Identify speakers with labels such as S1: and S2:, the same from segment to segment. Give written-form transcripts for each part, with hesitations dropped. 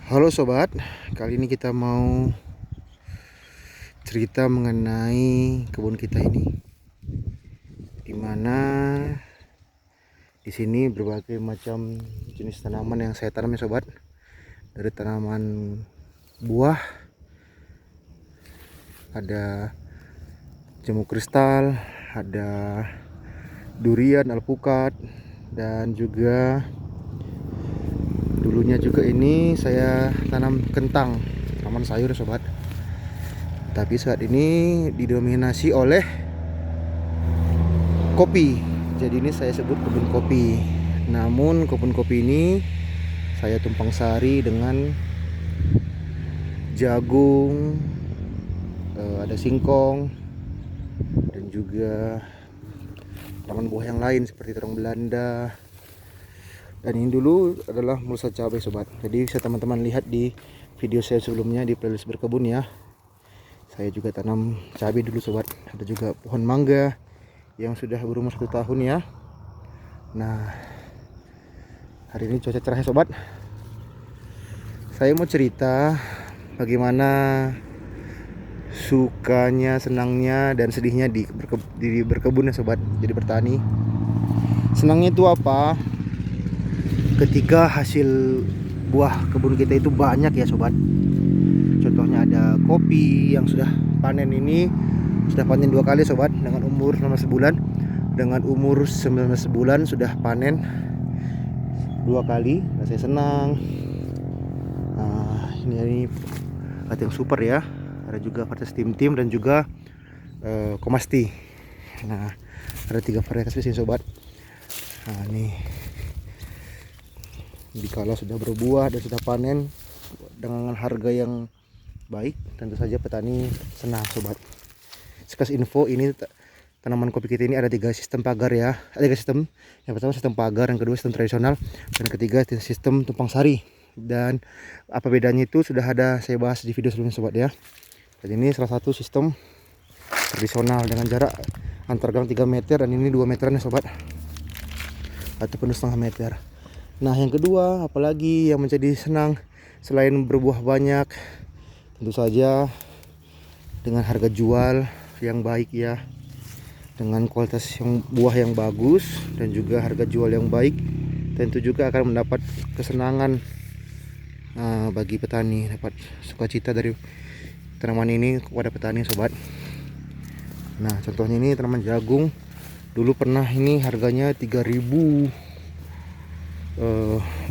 S1: Halo sobat, kali ini kita mau cerita mengenai kebun kita ini, dimana di sini berbagai macam jenis tanaman yang saya tanam ya sobat. Dari tanaman buah, ada jambu kristal, ada durian, alpukat, dan juga dulunya juga ini saya tanam kentang, tanaman sayur sobat. Tapi saat ini didominasi oleh kopi. Jadi ini saya sebut kebun kopi. Namun kebun kopi ini saya tumpang sari dengan jagung, ada singkong, dan juga tanaman buah yang lain seperti terong Belanda. Dan ini dulu adalah mulsa cabai sobat. Jadi bisa teman-teman lihat di video saya sebelumnya di playlist berkebun ya. Saya juga tanam cabai dulu sobat. Ada juga pohon mangga yang sudah berumur 1 tahun ya. Nah, hari ini cuaca cerah ya sobat. Saya mau cerita bagaimana sukanya, senangnya, dan sedihnya di berkebun ya sobat. Jadi bertani. Senangnya itu apa? Ketika hasil buah kebun kita itu banyak ya sobat. Contohnya ada kopi yang sudah panen ini, sudah panen 2 kali sobat, dengan umur 15 bulan. Dengan umur 19 bulan sudah panen 2 kali. Nah, saya senang. Nah, ini ada yang super ya. Ada juga varietas tim-tim dan juga komasti. Nah, ada 3 varietas di sini sobat. Nah, ini dikala sudah berbuah dan sudah panen dengan harga yang baik, tentu saja petani senang sobat. Sekilas info, ini tanaman kopi kita ini ada 3 sistem pagar ya. Ada 3 sistem. Yang pertama sistem pagar, yang kedua sistem tradisional, dan ketiga sistem tumpang sari. Dan apa bedanya itu sudah ada saya bahas di video sebelumnya sobat ya. Dan ini salah satu sistem tradisional dengan jarak antar gang 3 meter, dan ini 2 meteran ya sobat, ataupun 1,5 meter. Nah, yang kedua, apalagi yang menjadi senang selain berbuah banyak, tentu saja dengan harga jual yang baik ya, dengan kualitas yang buah yang bagus dan juga harga jual yang baik, tentu juga akan mendapat kesenangan bagi petani, dapat sukacita dari tanaman ini kepada petani sobat. Nah, contohnya ini tanaman jagung, dulu pernah ini harganya 3.000,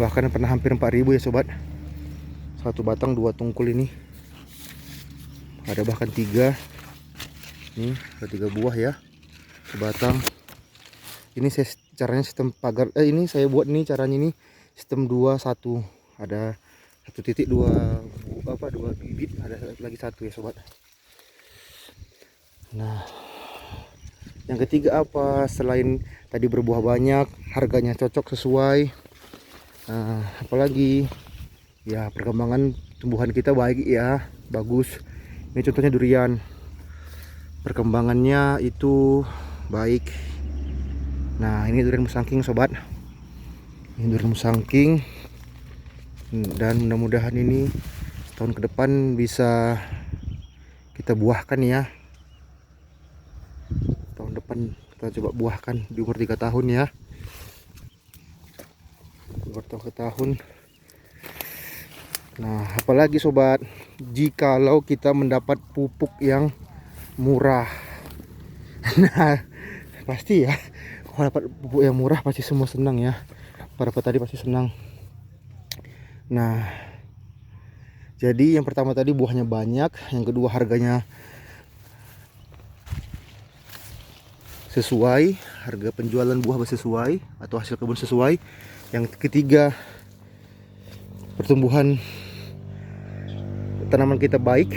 S1: bahkan pernah hampir 4.000 ya sobat. Satu batang 2 tungkul ini, ada bahkan 3. Ini ada 3 buah ya sebatang. Ini saya caranya sistem pagar, ini saya buat ini caranya ini sistem 2-1. Ada 1 titik 2 bibit, ada lagi 1 ya sobat. Nah, yang ketiga apa, selain tadi berbuah banyak, harganya cocok sesuai, apalagi ya perkembangan tumbuhan kita baik ya, bagus. Ini contohnya durian, perkembangannya itu baik. Nah, ini durian musangking sobat. Ini durian musangking, dan mudah-mudahan ini tahun ke depan bisa kita buahkan ya. Tahun depan kita coba buahkan di umur 3 tahun ya. Bertahun ke tahun. Nah, apalagi sobat, jikalau kita mendapat pupuk yang murah. Nah, pasti ya, kalau dapat pupuk yang murah pasti semua senang ya. Para petani pasti senang. Nah, jadi yang pertama tadi buahnya banyak, yang kedua harganya sesuai, harga penjualan buah sesuai atau hasil kebun sesuai. Yang ketiga, pertumbuhan tanaman kita baik.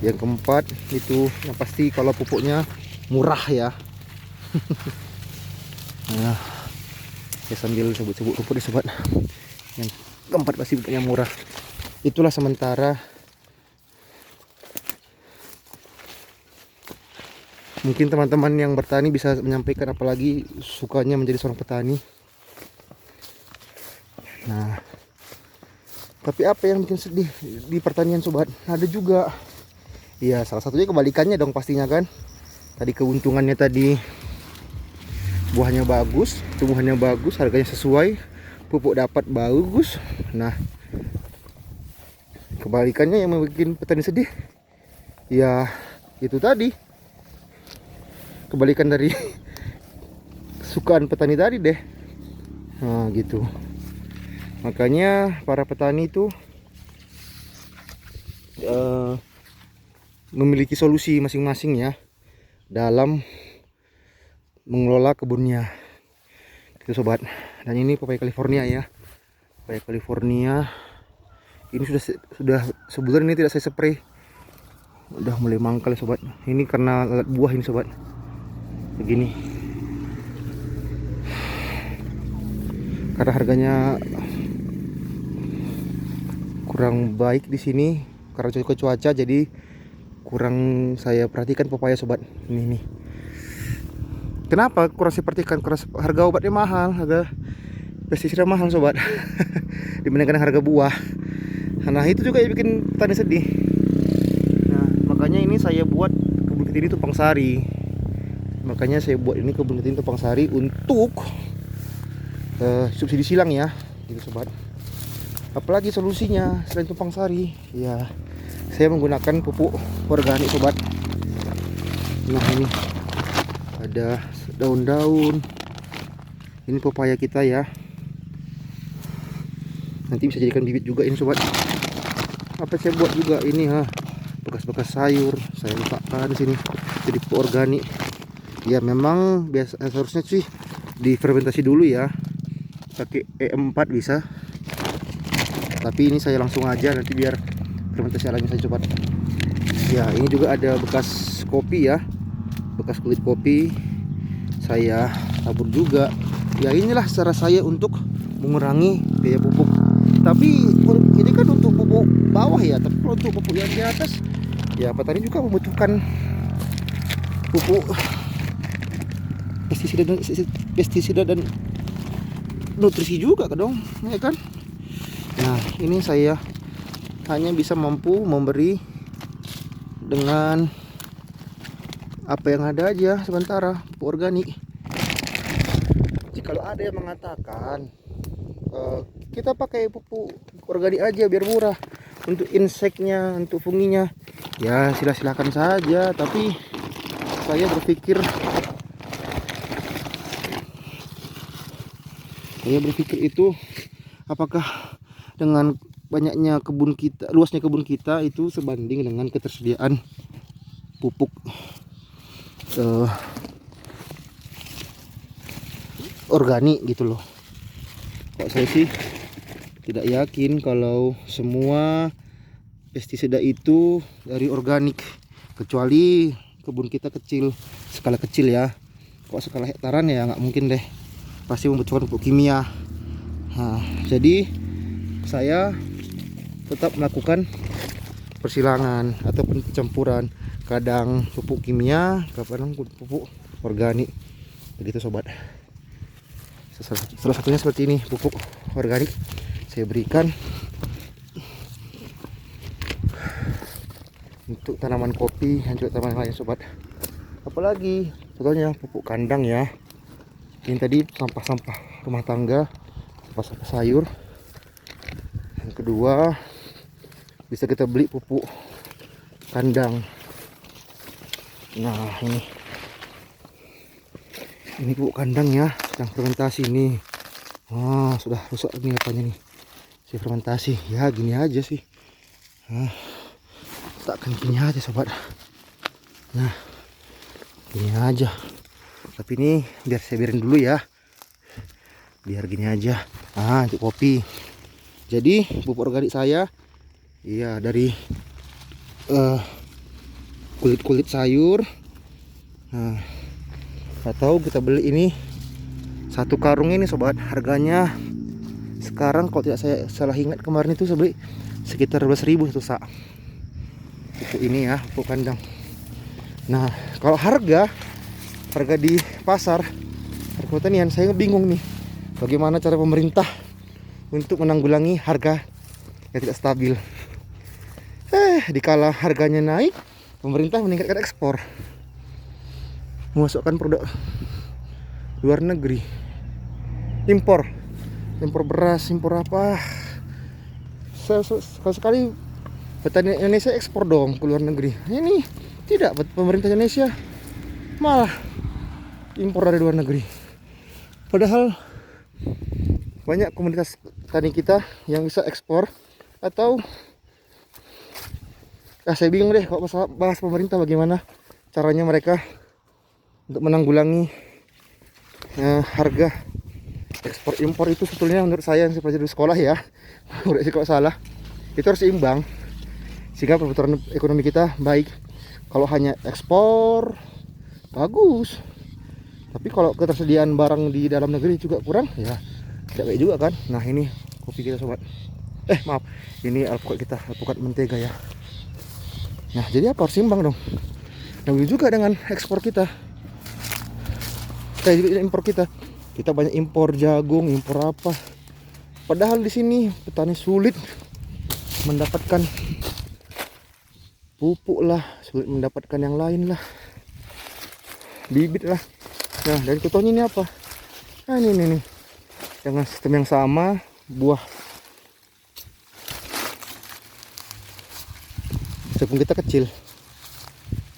S1: Yang keempat itu yang pasti kalau pupuknya murah ya. Nah, saya sambil sebut-sebut rumput ya sobat. Yang keempat pasti pupuknya murah. Itulah sementara mungkin teman-teman yang bertani bisa menyampaikan apalagi sukanya menjadi seorang petani. Nah, Tapi apa yang bikin sedih di pertanian sobat? Ada juga. Iya, salah satunya kebalikannya dong pastinya kan. Tadi keuntungannya tadi buahnya bagus, tumbuhannya bagus, harganya sesuai, pupuk dapat bagus. Nah, kebalikannya yang bikin petani sedih. Ya, itu tadi. Kebalikan dari kesukaan petani tadi deh. Nah, gitu. Makanya para petani itu memiliki solusi masing-masing ya dalam mengelola kebunnya. Itu sobat. Dan ini pepaya California ya. Pepaya California ini sudah sebulan ini tidak saya spray. Udah mulai mangkal ya sobat. Ini karena lalat buah ini sobat. Begini. Karena harganya kurang baik di sini karena cuaca, jadi kurang saya perhatikan pepaya sobat. Ini nih. Kenapa kurang saya perhatikan? Karena harga obatnya mahal, harga pestisida mahal sobat. Dibandingkan harga buah. Nah, itu juga yang bikin petani sedih. Nah, makanya ini saya buat kebun ketini tumpang sari. Makanya saya buat ini kebun ketini tumpang sari untuk subsidi silang ya, gitu sobat. Apalagi solusinya selain tumpang sari? Ya, saya menggunakan pupuk organik sobat. Nah, ini ada daun-daun. Ini pepaya kita ya. Nanti bisa jadikan bibit juga ini sobat. Apa saya buat juga ini bekas-bekas sayur saya letakkan di sini jadi pupuk organik. Ya memang biasa seharusnya sih difermentasi dulu ya. Pakai E4 bisa. Tapi ini saya langsung aja nanti biar fermentasi alami saya sobat. Ya, ini juga ada bekas kopi ya. Bekas kulit kopi saya tabur juga. Ya, inilah cara saya untuk mengurangi biaya pupuk. Tapi ini kan untuk pupuk bawah ya. Tapi kalau untuk pupuk yang di atas, ya petani juga membutuhkan pupuk pestisida dan nutrisi juga dong, ya kan? Nah, ini saya hanya bisa mampu memberi dengan apa yang ada aja sementara, pupuk organik. Jikalau ada yang mengatakan kita pakai pupuk organik aja biar murah untuk inseknya, untuk funginya, ya silakan saja. Tapi saya berpikir itu apakah dengan banyaknya kebun kita, luasnya kebun kita itu sebanding dengan ketersediaan pupuk organik gitu loh. Kok saya sih tidak yakin kalau semua pestisida itu dari organik, kecuali kebun kita kecil, skala kecil ya. Kok skala hektaran ya nggak mungkin deh, pasti membutuhkan pupuk kimia. Nah, jadi saya tetap melakukan persilangan atau pencampuran, kadang pupuk kimia, kadang pupuk organik, begitu sobat. Salah satunya seperti ini, pupuk organik saya berikan untuk tanaman kopi dan juga tanaman lain sobat. Apalagi contohnya pupuk kandang ya. Ini tadi sampah-sampah rumah tangga, sampah-sampah sayur. Yang kedua, bisa kita beli pupuk kandang. Nah, ini pupuk kandang ya, sedang fermentasi nih. Sudah rusak nih apanya nih, si fermentasi ya. Gini aja sih, takkan gini aja sobat. Nah, gini aja. Tapi ini biar saya biarin dulu ya, biar gini aja. Untuk kopi. Jadi pupuk organik saya iya dari kulit-kulit sayur. Nah, atau kita beli ini satu karung ini sobat, harganya sekarang kalau tidak saya salah ingat kemarin itu saya beli sekitar 12.000 satu sak. Itu ini ya, pupuk kandang. Nah, kalau harga di pasar, harga pertanian, saya bingung nih bagaimana cara pemerintah untuk menanggulangi harga yang tidak stabil. Dikala harganya naik, pemerintah meningkatkan ekspor, memasukkan produk luar negeri, impor beras, impor apa. Sekali petani Indonesia ekspor dong ke luar negeri. Ini tidak, pemerintah Indonesia malah impor dari luar negeri. Padahal banyak komunitas petani kita yang bisa ekspor. Atau saya bingung deh kalau bahas pemerintah, bagaimana caranya mereka untuk menanggulangi harga ekspor impor itu. Sebetulnya menurut saya yang saya pelajari di sekolah ya, koreksi kalau salah, itu harus seimbang sehingga perputaran ekonomi kita baik. Kalau hanya ekspor bagus, tapi kalau ketersediaan barang di dalam negeri juga kurang, ya tidak baik juga kan. Nah ini kopi kita sobat, maaf, ini alpukat kita, alpukat mentega ya. Nah jadi apa, harus seimbang dong. Nah begitu juga dengan ekspor kita, juga impor kita. Kita banyak impor jagung, impor apa. Padahal di sini petani sulit mendapatkan pupuk lah, sulit mendapatkan yang lain lah, bibit lah. Nah dari contohnya ini apa? Nah ini nih, dengan sistem yang sama, buah meskipun kita kecil.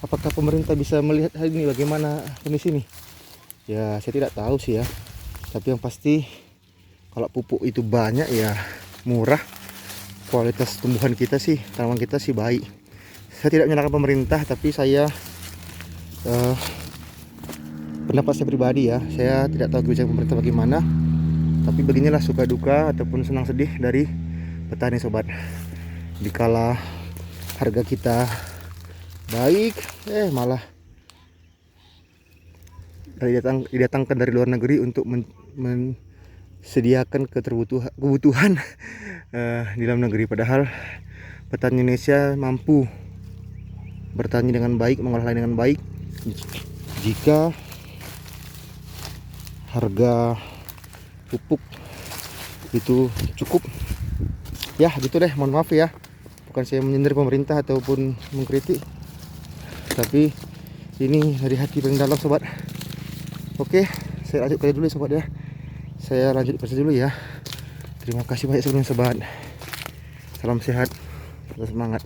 S1: Apakah pemerintah bisa melihat hal ini, bagaimana kondisi ini? Ya saya tidak tahu sih ya. Tapi yang pasti kalau pupuk itu banyak ya murah, kualitas tumbuhan kita sih, tanaman kita sih baik. Saya tidak menyalahkan pemerintah, tapi saya pendapat saya pribadi ya, saya tidak tahu kebijakan pemerintah bagaimana. Tapi beginilah suka duka ataupun senang sedih dari petani sobat. Dikala harga kita baik, malah didatangkan dari luar negeri untuk sediakan kebutuhan di dalam negeri. Padahal petani Indonesia mampu bertani dengan baik, mengolah lahan dengan baik jika harga pupuk itu cukup. Ya gitu deh, mohon maaf ya, bukan saya menyindir pemerintah ataupun mengkritik, tapi ini dari hati paling dalam sobat. Oke, saya lanjut kerja dulu ya sobat ya. Saya lanjut kerja dulu ya. Terima kasih banyak sebelumnya sobat. Salam sehat, tetap semangat.